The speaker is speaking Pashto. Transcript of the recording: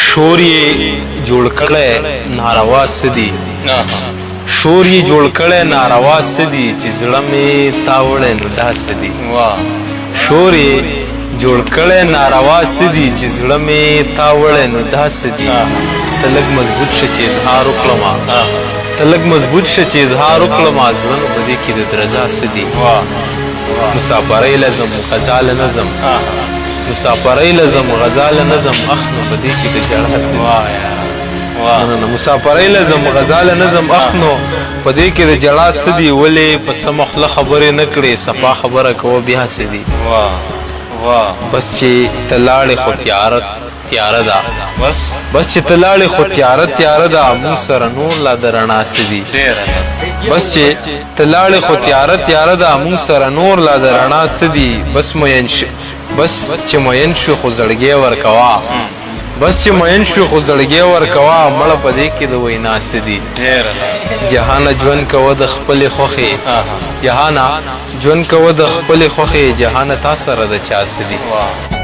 شور یې جوړ کړی ناروا څه دي شور یې جوړ کړی ناروا څه دي چې زړه مې تا وړی نو دا څه دي شور یې جوړ کړی ناروا څه دي چې زړه مې تا وړی نو دا څه دي ته لږ مضبوط شه چې اظهار وکړمه ته لږ مضبوط شه چې اظهار وکړمه زړه نو په دې کې د درزا څه دي مسافرۍ لزم غزاله نظم مسافرۍ لزم غزاله نظم اخ نو په دې کې د جړه څه دي مسافرۍ لزم غزاله نظم اخ نو په دې کې د جړه څه دي ولې په سمه خوله خبرې نه کړې صفا خبره کوه بیا څه دي بس چې ته لاړې خو تیاره ده بس چې ته لاړې خو تیاره ده موږ سره نور لا د رڼا څه دي بس چې ته لاړې خو تیاره ده موږ سره نور لا د رڼا څه دي بس چې مین شو خو زړګی ورکوه بس چې مین شو خو زړګی ورکوه مړه په دې کې د وینا څه دي جهانه ژوند کوه د خپلې خوښې جهانه ژوند کوه د خپلې خوښې جهانه تا سره د چا څه دي